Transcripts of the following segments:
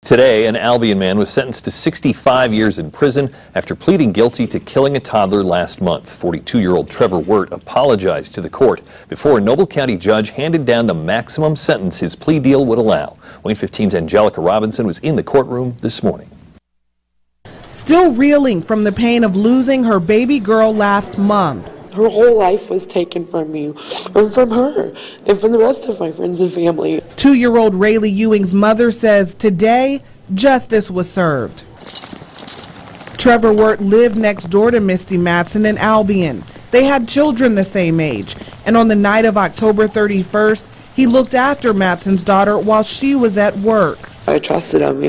Today, an Albion man was sentenced to 65 years in prison after pleading guilty to killing a toddler last month. 42-year-old Trevor Wirt apologized to the court before a Noble County judge handed down the maximum sentence his plea deal would allow. WANE 15's Angelica Robinson was in the courtroom this morning. Still reeling from the pain of losing her baby girl last month. Her whole life was taken from me, and from her, and from the rest of my friends and family. 2-year-old Rayleigh Ewing's mother says today, justice was served. Trevor Wirt lived next door to Misty Matson in Albion. They had children the same age, and on the night of October 31st, he looked after Matson's daughter while she was at work. I trusted him,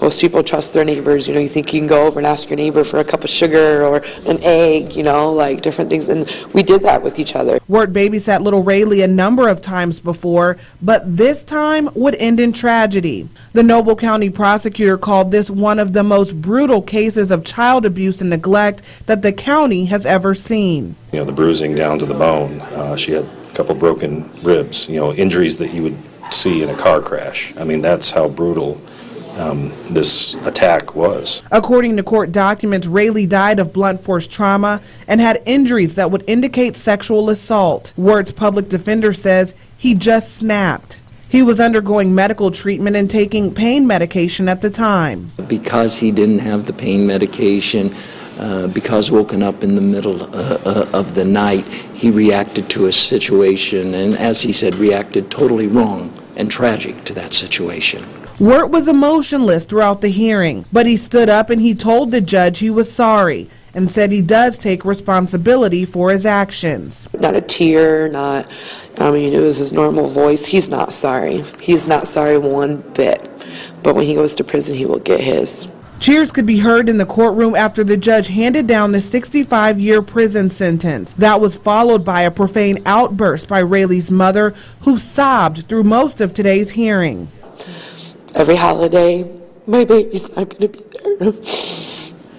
most people trust their neighbors. You think you can go over and ask your neighbor for a cup of sugar or an egg, like different things, and we did that with each other. Wirt babysat little Rayleigh a number of times before, but this time would end in tragedy. The Noble County prosecutor called this one of the most brutal cases of child abuse and neglect that the county has ever seen. The bruising down to the bone. She had a couple broken ribs, injuries that you would see in a car crash. That's how brutal this attack was. According to court documents, Rayleigh died of blunt force trauma and had injuries that would indicate sexual assault. Wirt's public defender says he just snapped. He was undergoing medical treatment and taking pain medication at the time. Because he didn't have the pain medication, because woken up in the middle of the night, he reacted to a situation and, as he said, reacted totally wrong and tragic to that situation. Wirt was emotionless throughout the hearing, but he stood up and he told the judge he was sorry and said he does take responsibility for his actions. Not a tear, it was his normal voice. He's not sorry. He's not sorry one bit. But when he goes to prison, he will get his. Cheers could be heard in the courtroom after the judge handed down the 65-year prison sentence. That was followed by a profane outburst by Rayleigh's mother, who sobbed through most of today's hearing. Every holiday, my baby's not going to be there.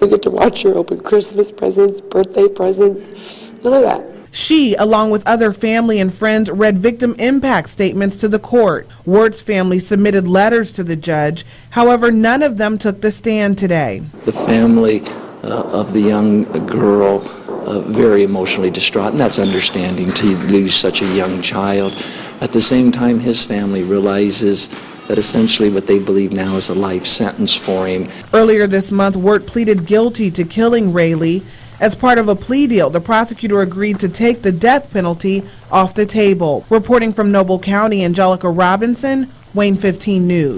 We get to watch her open Christmas presents, birthday presents, none of that. She, along with other family and friends, read victim impact statements to the court. Wirt's family submitted letters to the judge. However, none of them took the stand today. The family of the young girl very emotionally distraught, and that's understanding to lose such a young child. At the same time, his family realizes that essentially what they believe now is a life sentence for him. Earlier this month, Wirt pleaded guilty to killing Rayleigh. As part of a plea deal, the prosecutor agreed to take the death penalty off the table. Reporting from Noble County, Angelica Robinson, WANE 15 News.